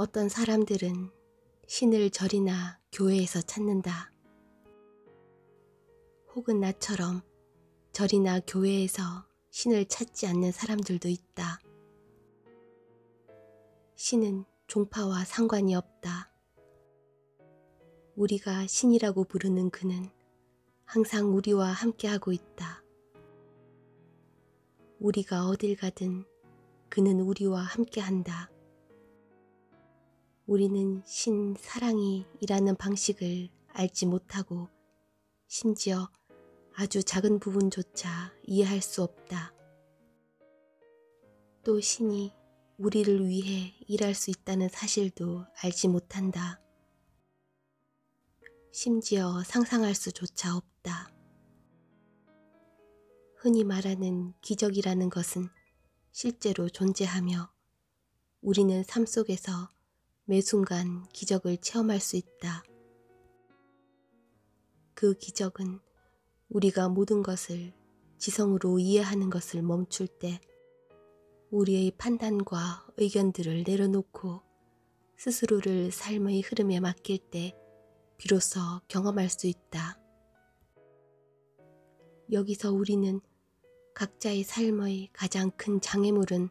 어떤 사람들은 신을 절이나 교회에서 찾는다. 혹은 나처럼 절이나 교회에서 신을 찾지 않는 사람들도 있다. 신은 종파와 상관이 없다. 우리가 신이라고 부르는 그는 항상 우리와 함께하고 있다. 우리가 어딜 가든 그는 우리와 함께한다. 우리는 신 사랑이 일하는 방식을 알지 못하고 심지어 아주 작은 부분조차 이해할 수 없다. 또 신이 우리를 위해 일할 수 있다는 사실도 알지 못한다. 심지어 상상할 수조차 없다. 흔히 말하는 기적이라는 것은 실제로 존재하며 우리는 삶 속에서 매 순간 기적을 체험할 수 있다. 그 기적은 우리가 모든 것을 지성으로 이해하는 것을 멈출 때 우리의 판단과 의견들을 내려놓고 스스로를 삶의 흐름에 맡길 때 비로소 경험할 수 있다. 여기서 우리는 각자의 삶의 가장 큰 장애물은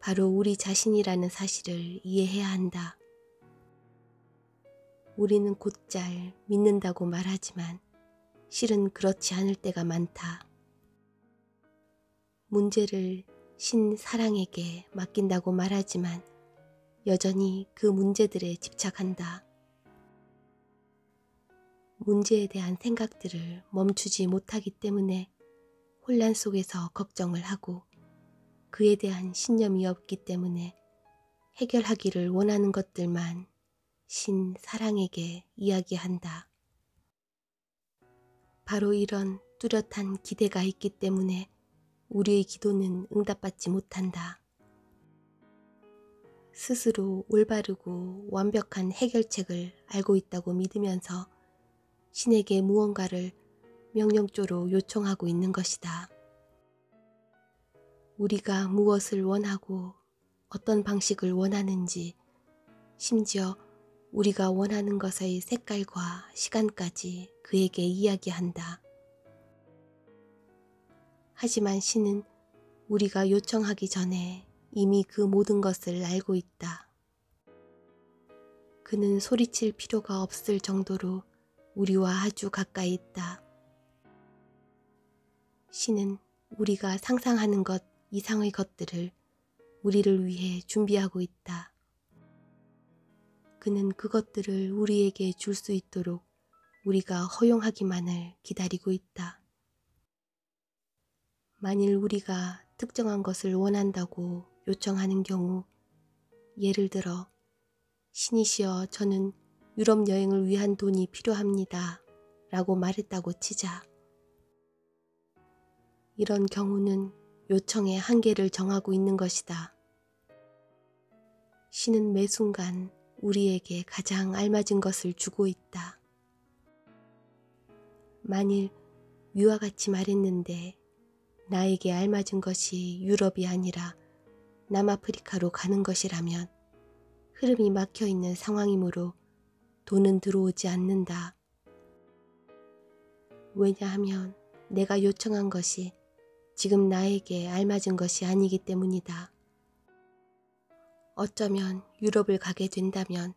바로 우리 자신이라는 사실을 이해해야 한다. 우리는 곧잘 믿는다고 말하지만 실은 그렇지 않을 때가 많다. 문제를 신 사랑에게 맡긴다고 말하지만 여전히 그 문제들에 집착한다. 문제에 대한 생각들을 멈추지 못하기 때문에 혼란 속에서 걱정을 하고 그에 대한 신념이 없기 때문에 해결하기를 원하는 것들만 신 사랑에게 이야기한다. 바로 이런 뚜렷한 기대가 있기 때문에 우리의 기도는 응답받지 못한다. 스스로 올바르고 완벽한 해결책을 알고 있다고 믿으면서 신에게 무언가를 명령조로 요청하고 있는 것이다. 우리가 무엇을 원하고 어떤 방식을 원하는지, 심지어 우리가 원하는 것의 색깔과 시간까지 그에게 이야기한다. 하지만 신은 우리가 요청하기 전에 이미 그 모든 것을 알고 있다. 그는 소리칠 필요가 없을 정도로 우리와 아주 가까이 있다. 신은 우리가 상상하는 것 이상의 것들을 우리를 위해 준비하고 있다. 그는 그것들을 우리에게 줄 수 있도록 우리가 허용하기만을 기다리고 있다. 만일 우리가 특정한 것을 원한다고 요청하는 경우, 예를 들어 신이시여 저는 유럽 여행을 위한 돈이 필요합니다 라고 말했다고 치자. 이런 경우는 요청의 한계를 정하고 있는 것이다. 신은 매 순간 우리에게 가장 알맞은 것을 주고 있다. 만일 위와 같이 말했는데 나에게 알맞은 것이 유럽이 아니라 남아프리카로 가는 것이라면 흐름이 막혀있는 상황이므로 돈은 들어오지 않는다. 왜냐하면 내가 요청한 것이 지금 나에게 알맞은 것이 아니기 때문이다. 어쩌면 유럽을 가게 된다면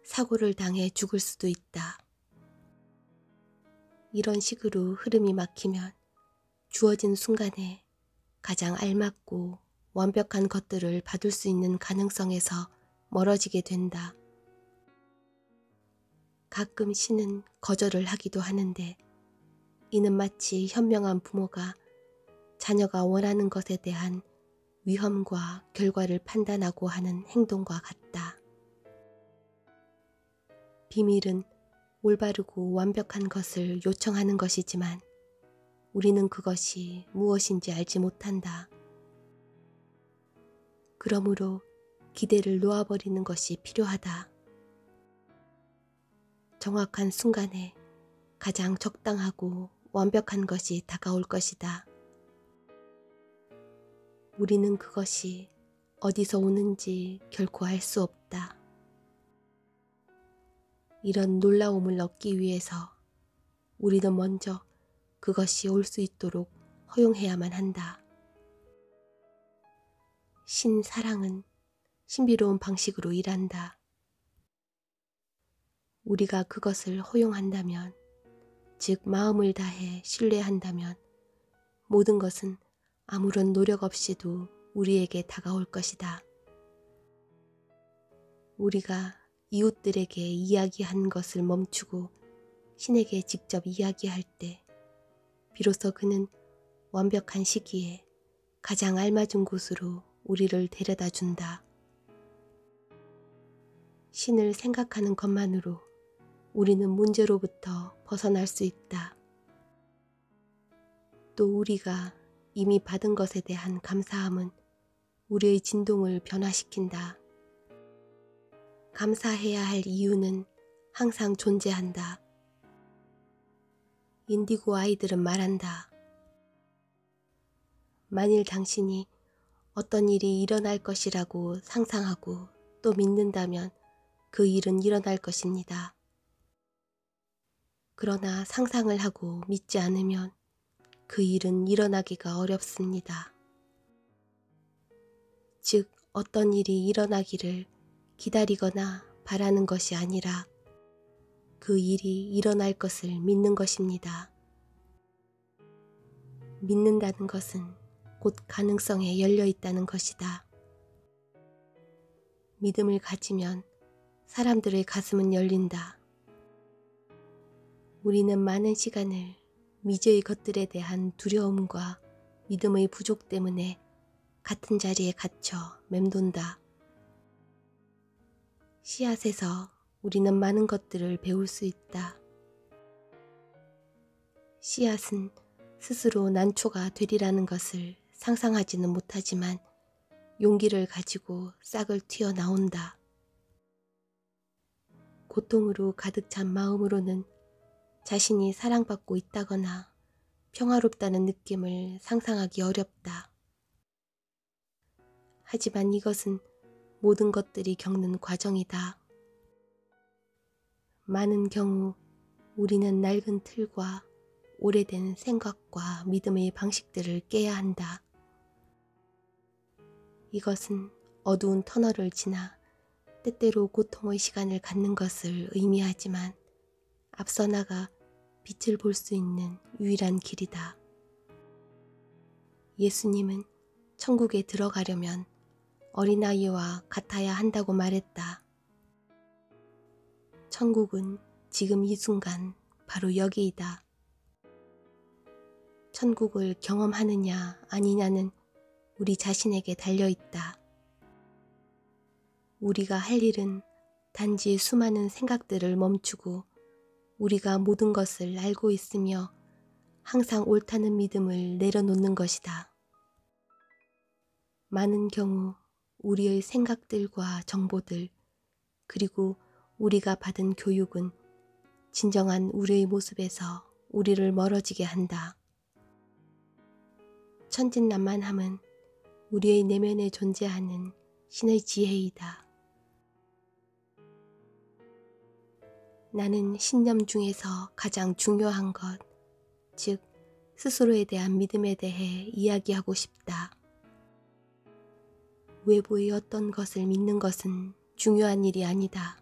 사고를 당해 죽을 수도 있다. 이런 식으로 흐름이 막히면 주어진 순간에 가장 알맞고 완벽한 것들을 받을 수 있는 가능성에서 멀어지게 된다. 가끔 신은 거절을 하기도 하는데 이는 마치 현명한 부모가 자녀가 원하는 것에 대한 위험과 결과를 판단하고 하는 행동과 같다. 비밀은 올바르고 완벽한 것을 요청하는 것이지만 우리는 그것이 무엇인지 알지 못한다. 그러므로 기대를 놓아버리는 것이 필요하다. 정확한 순간에 가장 적당하고 완벽한 것이 다가올 것이다. 우리는 그것이 어디서 오는지 결코 알 수 없다. 이런 놀라움을 얻기 위해서 우리는 먼저 그것이 올 수 있도록 허용해야만 한다. 신사랑은 신비로운 방식으로 일한다. 우리가 그것을 허용한다면, 즉 마음을 다해 신뢰한다면 모든 것은 아무런 노력 없이도 우리에게 다가올 것이다. 우리가 이웃들에게 이야기한 것을 멈추고 신에게 직접 이야기할 때 비로소 그는 완벽한 시기에 가장 알맞은 곳으로 우리를 데려다 준다. 신을 생각하는 것만으로 우리는 문제로부터 벗어날 수 있다. 또 우리가 이미 받은 것에 대한 감사함은 우리의 진동을 변화시킨다. 감사해야 할 이유는 항상 존재한다. 인디고 아이들은 말한다. 만일 당신이 어떤 일이 일어날 것이라고 상상하고 또 믿는다면 그 일은 일어날 것입니다. 그러나 상상을 하고 믿지 않으면 그 일은 일어나기가 어렵습니다. 즉, 어떤 일이 일어나기를 기다리거나 바라는 것이 아니라 그 일이 일어날 것을 믿는 것입니다. 믿는다는 것은 곧 가능성에 열려 있다는 것이다. 믿음을 가지면 사람들의 가슴은 열린다. 우리는 많은 시간을 미지의 것들에 대한 두려움과 믿음의 부족 때문에 같은 자리에 갇혀 맴돈다. 씨앗에서 우리는 많은 것들을 배울 수 있다. 씨앗은 스스로 난초가 되리라는 것을 상상하지는 못하지만 용기를 가지고 싹을 튀어 나온다. 고통으로 가득 찬 마음으로는 자신이 사랑받고 있다거나 평화롭다는 느낌을 상상하기 어렵다. 하지만 이것은 모든 것들이 겪는 과정이다. 많은 경우 우리는 낡은 틀과 오래된 생각과 믿음의 방식들을 깨야 한다. 이것은 어두운 터널을 지나 때때로 고통의 시간을 갖는 것을 의미하지만 앞서 나가 빛을 볼 수 있는 유일한 길이다. 예수님은 천국에 들어가려면 어린아이와 같아야 한다고 말했다. 천국은 지금 이 순간 바로 여기이다. 천국을 경험하느냐 아니냐는 우리 자신에게 달려있다. 우리가 할 일은 단지 수많은 생각들을 멈추고 우리가 모든 것을 알고 있으며 항상 옳다는 믿음을 내려놓는 것이다. 많은 경우 우리의 생각들과 정보들 그리고 우리가 받은 교육은 진정한 우리의 모습에서 우리를 멀어지게 한다. 천진난만함은 우리의 내면에 존재하는 신의 지혜이다. 나는 신념 중에서 가장 중요한 것, 즉 스스로에 대한 믿음에 대해 이야기하고 싶다. 외부의 어떤 것을 믿는 것은 중요한 일이 아니다.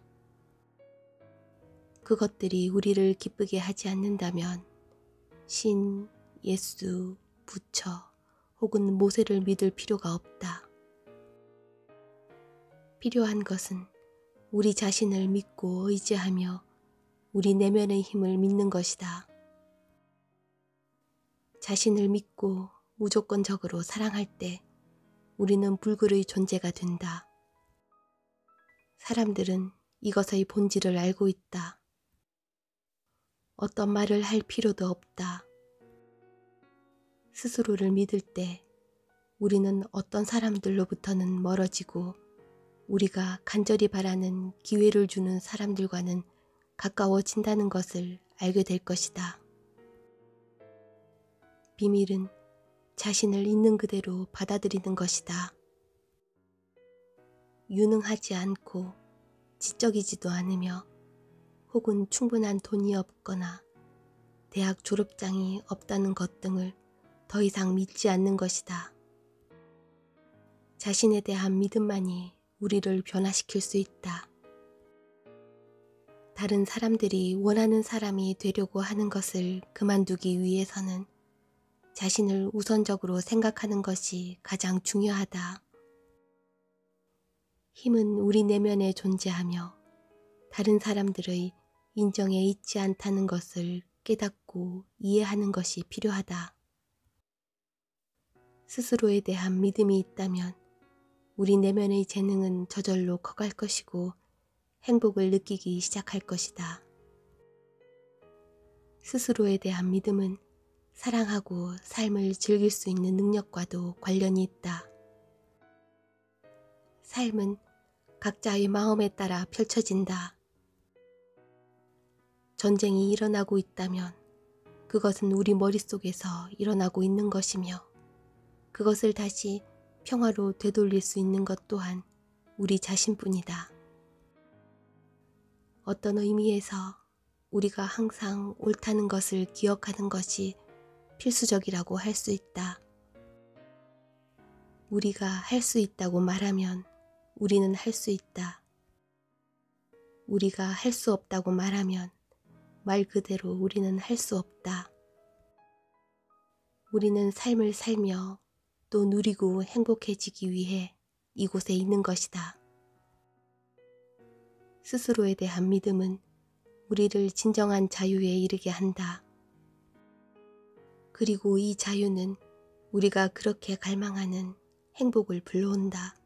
그것들이 우리를 기쁘게 하지 않는다면 신, 예수, 부처 혹은 모세를 믿을 필요가 없다. 필요한 것은 우리 자신을 믿고 의지하며 우리 내면의 힘을 믿는 것이다. 자신을 믿고 무조건적으로 사랑할 때 우리는 불굴의 존재가 된다. 사람들은 이것의 본질을 알고 있다. 어떤 말을 할 필요도 없다. 스스로를 믿을 때 우리는 어떤 사람들로부터는 멀어지고 우리가 간절히 바라는 기회를 주는 사람들과는 가까워진다는 것을 알게 될 것이다. 비밀은 자신을 있는 그대로 받아들이는 것이다. 유능하지 않고 지적이지도 않으며 혹은 충분한 돈이 없거나 대학 졸업장이 없다는 것 등을 더 이상 믿지 않는 것이다. 자신에 대한 믿음만이 우리를 변화시킬 수 있다. 다른 사람들이 원하는 사람이 되려고 하는 것을 그만두기 위해서는 자신을 우선적으로 생각하는 것이 가장 중요하다. 힘은 우리 내면에 존재하며 다른 사람들의 인정에 있지 않다는 것을 깨닫고 이해하는 것이 필요하다. 스스로에 대한 믿음이 있다면 우리 내면의 재능은 저절로 커갈 것이고 행복을 느끼기 시작할 것이다. 스스로에 대한 믿음은 사랑하고 삶을 즐길 수 있는 능력과도 관련이 있다. 삶은 각자의 마음에 따라 펼쳐진다. 전쟁이 일어나고 있다면 그것은 우리 머릿속에서 일어나고 있는 것이며 그것을 다시 평화로 되돌릴 수 있는 것 또한 우리 자신뿐이다. 어떤 의미에서 우리가 항상 옳다는 것을 기억하는 것이 필수적이라고 할 수 있다. 우리가 할 수 있다고 말하면 우리는 할 수 있다. 우리가 할 수 없다고 말하면 말 그대로 우리는 할 수 없다. 우리는 삶을 살며 또 누리고 행복해지기 위해 이곳에 있는 것이다. 스스로에 대한 믿음은 우리를 진정한 자유에 이르게 한다. 그리고 이 자유는 우리가 그렇게 갈망하는 행복을 불러온다.